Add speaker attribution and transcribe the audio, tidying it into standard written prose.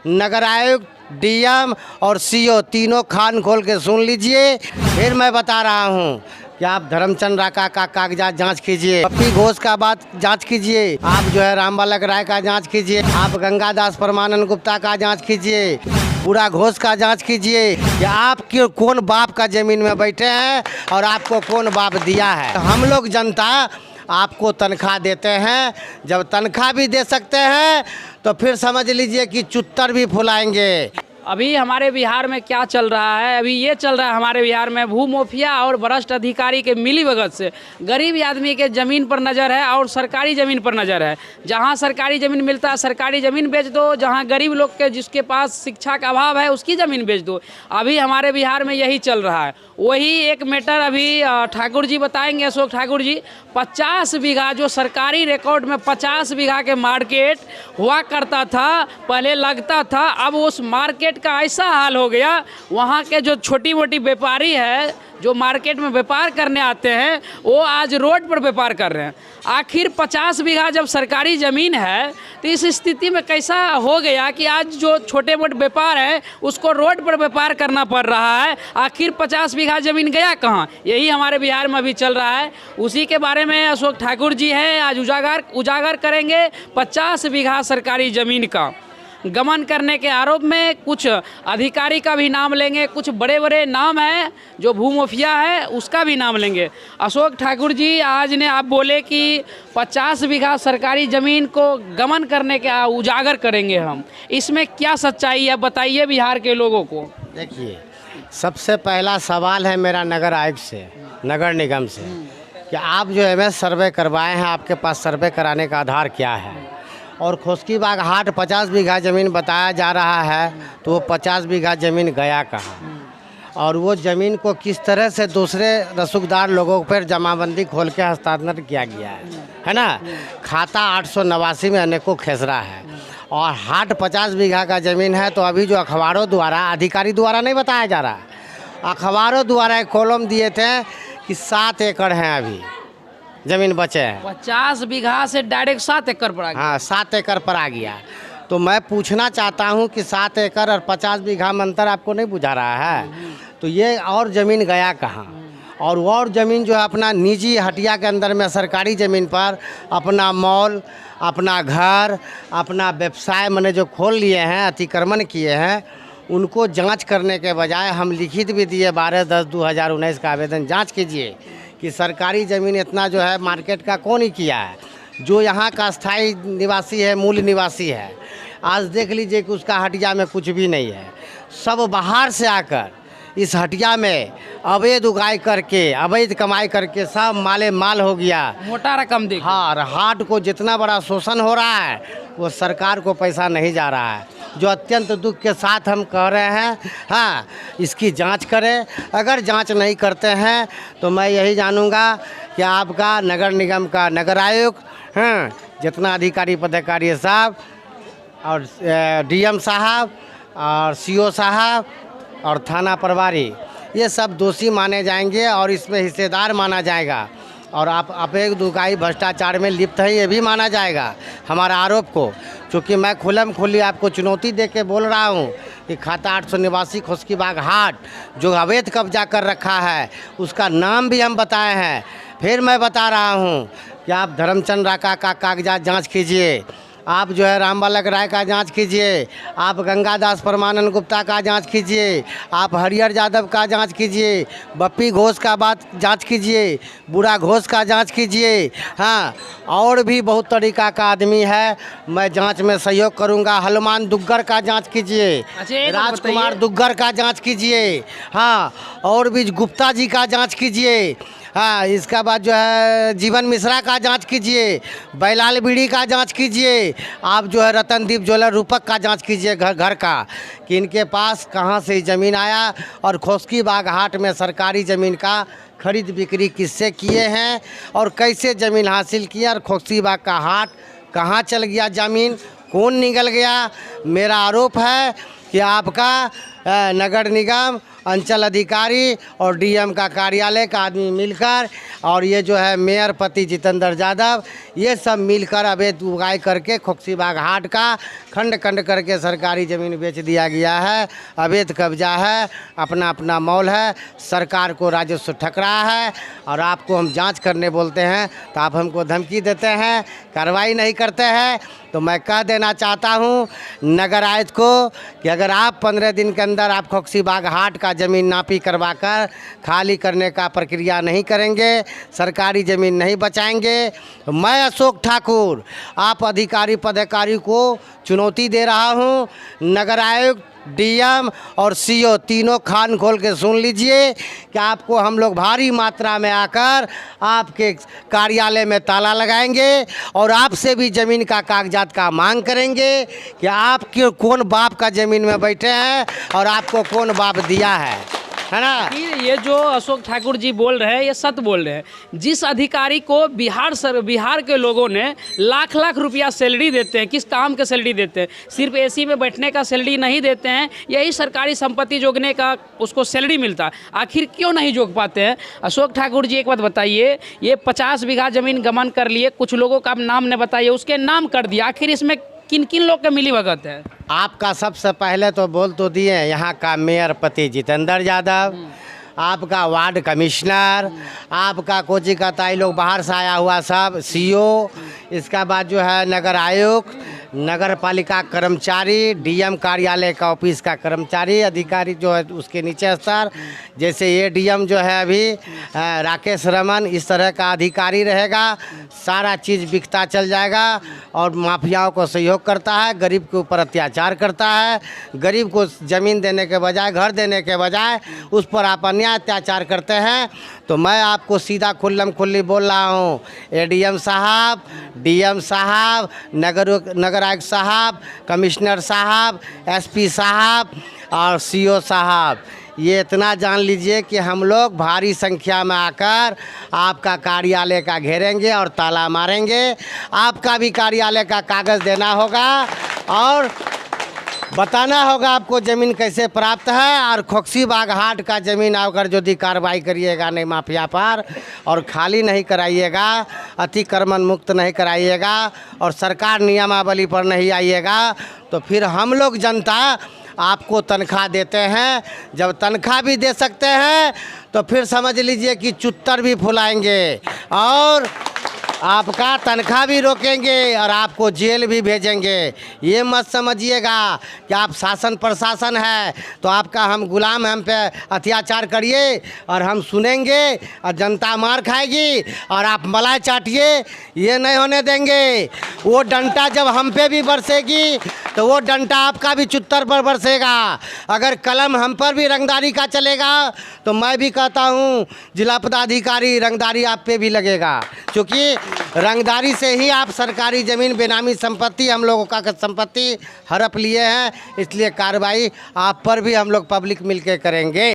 Speaker 1: नगर आयुक्त, डीएम और सीओ तीनों कान खोल के सुन लीजिए। फिर मैं बता रहा हूँ कि आप धर्मचंद राका का कागजात जांच कीजिए, पप्पी घोष का बात जांच कीजिए, आप जो है रामबालक राय का जांच कीजिए, आप गंगादास परमानंद गुप्ता का जांच कीजिए, पूरा घोष का जांच कीजिए कि आप क्यों कौन बाप का जमीन में बैठे हैं और आपको कौन बाप दिया है। हम लोग जनता आपको तनख्वाह देते हैं, जब तनख्वाह भी दे सकते हैं तो फिर समझ लीजिए कि चुत्तर भी फुलाएंगे।
Speaker 2: अभी हमारे बिहार में क्या चल रहा है, अभी ये चल रहा है हमारे बिहार में भूमाफिया और भ्रष्ट अधिकारी के मिलीभगत से गरीब आदमी के ज़मीन पर नज़र है और सरकारी ज़मीन पर नज़र है। जहाँ सरकारी ज़मीन मिलता है सरकारी ज़मीन बेच दो, जहाँ गरीब लोग के जिसके पास शिक्षा का अभाव है उसकी ज़मीन बेच दो। अभी हमारे बिहार में यही चल रहा है। वही एक मैटर अभी ठाकुर जी बताएंगे, अशोक ठाकुर जी। 50 बीघा जो सरकारी रिकॉर्ड में 50 बीघा के मार्केट हुआ करता था, पहले लगता था, अब उस मार्केट का ऐसा हाल हो गया, वहाँ के जो छोटी मोटी व्यापारी है जो मार्केट में व्यापार करने आते हैं वो आज रोड पर व्यापार कर रहे हैं। आखिर 50 बीघा जब सरकारी ज़मीन है तो इस स्थिति में कैसा हो गया कि आज जो छोटे मोटे व्यापार है उसको रोड पर व्यापार करना पड़ रहा है। आखिर 50 बीघा ज़मीन गया कहाँ, यही हमारे बिहार में अभी चल रहा है। उसी के बारे में अशोक ठाकुर जी हैं, आज उजागर करेंगे। 50 बीघा सरकारी ज़मीन का गमन करने के आरोप में कुछ अधिकारी का भी नाम लेंगे, कुछ बड़े बड़े नाम हैं जो भूमाफिया है उसका भी नाम लेंगे। अशोक ठाकुर जी आज ने आप बोले कि 50 बीघा सरकारी ज़मीन को गमन करने के उजागर करेंगे हम, इसमें क्या सच्चाई है बताइए बिहार के लोगों को।
Speaker 1: देखिए, सबसे पहला सवाल है मेरा नगर आयुक्त से, नगर निगम से, कि आप जो है सर्वे करवाए हैं, आपके पास सर्वे कराने का आधार क्या है। और खोस्कीबाग हाट 50 बीघा ज़मीन बताया जा रहा है, तो वो 50 बीघा ज़मीन गया कहाँ और वो ज़मीन को किस तरह से दूसरे रसूखदार लोगों पर जमाबंदी खोल के हस्तांतरण किया गया है ना। खाता 889 में अनेकों खेसरा है और हाट 50 बीघा का ज़मीन है। तो अभी जो अखबारों द्वारा, अधिकारी द्वारा नहीं बताया जा रहा, अखबारों द्वारा एक कॉलम दिए थे कि 7 एकड़ हैं अभी ज़मीन बचे हैं।
Speaker 2: 50 बीघा से डायरेक्ट 7 एकड़ पर आ गया।
Speaker 1: हाँ, 7 एकड़ पर आ गया। तो मैं पूछना चाहता हूँ कि 7 एकड़ और 50 बीघा में अंतर आपको नहीं बुझा रहा है? तो ये और ज़मीन गया कहाँ? और वो और ज़मीन जो है अपना निजी हटिया के अंदर में सरकारी ज़मीन पर अपना मॉल, अपना घर, अपना व्यवसाय मैंने जो खोल लिए हैं, अतिक्रमण किए हैं, उनको जांच करने के बजाय हम लिखित भी दिए 12/10/2019 का आवेदन जांच कीजिए कि सरकारी ज़मीन इतना जो है मार्केट का कौन ही किया है। जो यहाँ का स्थायी निवासी है, मूल निवासी है, आज देख लीजिए कि उसका हटिया में कुछ भी नहीं है। सब बाहर से आकर इस हटिया में अवैध उगाई करके, अवैध कमाई करके सब माले माल हो गया।
Speaker 2: मोटा रकम दे।
Speaker 1: हाँ, और हाट को जितना बड़ा शोषण हो रहा है वो सरकार को पैसा नहीं जा रहा है, जो अत्यंत दुख के साथ हम कह रहे हैं। हाँ, इसकी जांच करें। अगर जांच नहीं करते हैं तो मैं यही जानूंगा कि आपका नगर निगम का नगर आयुक्त, हाँ, जितना अधिकारी पदाधिकारी साहब और डीएम साहब और सीओ साहब और थाना प्रभारी, ये सब दोषी माने जाएंगे और इसमें हिस्सेदार माना जाएगा। और आप अवैध उगाई भ्रष्टाचार में लिप्त है ये भी माना जाएगा हमारा आरोप को। क्योंकि मैं खुल्लम खुल्ली आपको चुनौती दे के बोल रहा हूँ कि खाता 889 खोस्कीबाग हाट जो अवैध कब्जा कर रखा है उसका नाम भी हम बताए हैं। फिर मैं बता रहा हूँ कि आप धर्मचंद राका का कागजात जांच कीजिए, आप जो है रामबालक राय का जांच कीजिए, आप गंगादास परमानंद गुप्ता का जांच कीजिए, आप हरिहर यादव का जांच कीजिए, पप्पी घोष का बात जांच कीजिए, बूढ़ा घोष का जांच कीजिए। हाँ, और भी बहुत तरीका का आदमी है, मैं जांच में सहयोग करूंगा। हनुमान दुग्गर का जांच कीजिए, राजकुमार दुग्गर का जांच कीजिए। हाँ, और भी गुप्ता जी का जांच कीजिए। हाँ, इसका बाद जो है जीवन मिश्रा का जांच कीजिए, बैलाल बीड़ी का जांच कीजिए, आप जो है रतनदीप ज्वेलर रूपक का जांच कीजिए घर का कि इनके पास कहाँ से ज़मीन आया और खोस्कीबाग हाट में सरकारी ज़मीन का खरीद बिक्री किससे किए हैं और कैसे ज़मीन हासिल किया और खोस्कीबाग का हाट कहाँ चल गया, ज़मीन कौन निकल गया। मेरा आरोप है कि आपका नगर निगम, अंचल अधिकारी और डीएम का कार्यालय का आदमी मिलकर और ये जो है मेयर पति जितेंद्र यादव, ये सब मिलकर अवैध उगाई करके खोकसीबाग हाट का खंड खंड करके सरकारी ज़मीन बेच दिया गया है। अवैध कब्जा है, अपना अपना मॉल है, सरकार को राजस्व ठग रहा है और आपको हम जांच करने बोलते हैं तो आप हमको धमकी देते हैं, कार्रवाई नहीं करते हैं। तो मैं कह देना चाहता हूं नगर आयुक्त को कि अगर आप 15 दिन के अंदर आप खोकसीबाग हाट का ज़मीन नापी करवाकर खाली करने का प्रक्रिया नहीं करेंगे, सरकारी ज़मीन नहीं बचाएंगे, तो मैं अशोक ठाकुर आप अधिकारी पदाधिकारी को चुनौती दे रहा हूं। नगर आयुक्त, डीएम और सीओ तीनों कान खोल के सुन लीजिए कि आपको हम लोग भारी मात्रा में आकर आपके कार्यालय में ताला लगाएंगे और आपसे भी ज़मीन का कागजात का मांग करेंगे कि आप कौन बाप का ज़मीन में बैठे हैं और आपको कौन बाप दिया है ना।
Speaker 2: ये जो अशोक ठाकुर जी बोल रहे हैं ये सत्य बोल रहे हैं। जिस अधिकारी को बिहार के लोगों ने लाख लाख रुपया सैलरी देते हैं, किस काम के सैलरी देते हैं, सिर्फ एसी में बैठने का सैलरी नहीं देते हैं, यही सरकारी संपत्ति जोगने का उसको सैलरी मिलता है। आखिर क्यों नहीं जोग पाते हैं? अशोक ठाकुर जी एक बात बताइए, ये 50 बीघा ज़मीन गमन कर लिए, कुछ लोगों का नाम ने बताइए, उसके नाम कर दिया, आखिर इसमें किन किन लोग का मिली भगत है? आपका
Speaker 1: सबसे पहले तो बोल तो दिए यहाँ का मेयर पति जितेंद्र यादव, आपका वार्ड कमिश्नर, आपका कोची का ताई लोग बाहर से आया हुआ सब सीओ, इसका बाद जो है नगर आयुक्त, नगर पालिका कर्मचारी, डीएम कार्यालय का ऑफिस का कर्मचारी, अधिकारी जो है उसके नीचे स्तर, जैसे ये डीएम जो है अभी राकेश रमन, इस तरह का अधिकारी रहेगा। सारा चीज़ बिकता चल जाएगा और माफियाओं को सहयोग करता है, गरीब के ऊपर अत्याचार करता है, गरीब को ज़मीन देने के बजाय, घर देने के बजाय उस पर आप अन्याय अत्याचार करते हैं। तो मैं आपको सीधा खुल्लम खुल्ली बोल रहा हूँ, एडीएम साहब, डीएम साहब, नगर आयुक्त साहब, कमिश्नर साहब, एसपी साहब और सीओ साहब, ये इतना जान लीजिए कि हम लोग भारी संख्या में आकर आपका कार्यालय का घेरेंगे और ताला मारेंगे। आपका भी कार्यालय का कागज़ देना होगा और बताना होगा आपको ज़मीन कैसे प्राप्त है। और खोकसीबाग हाट का ज़मीन आकर यदि कार्रवाई करिएगा नहीं माफिया पर और खाली नहीं कराइएगा, अतिक्रमण मुक्त नहीं कराइएगा और सरकार नियमावली पर नहीं आइएगा, तो फिर हम लोग जनता आपको तनख्वाह देते हैं। जब तनख्वाह भी दे सकते हैं तो फिर समझ लीजिए कि चुत्तर भी फुलाएंगे और आपका तनख्वाह भी रोकेंगे और आपको जेल भी भेजेंगे। ये मत समझिएगा कि आप शासन प्रशासन है तो आपका हम गुलाम, हम पे अत्याचार करिए और हम सुनेंगे और जनता मार खाएगी और आप मलाई चाटिए, ये नहीं होने देंगे। वो डंटा जब हम पे भी बरसेगी तो वो डंटा आपका भी चुत्तर पर बरसेगा। अगर कलम हम पर भी रंगदारी का चलेगा तो मैं भी कहता हूँ जिला पदाधिकारी रंगदारी आप पे भी लगेगा, क्योंकि रंगदारी से ही आप सरकारी ज़मीन, बेनामी संपत्ति, हम लोगों का संपत्ति हड़प लिए हैं, इसलिए कार्रवाई आप पर भी हम लोग पब्लिक मिलके करेंगे।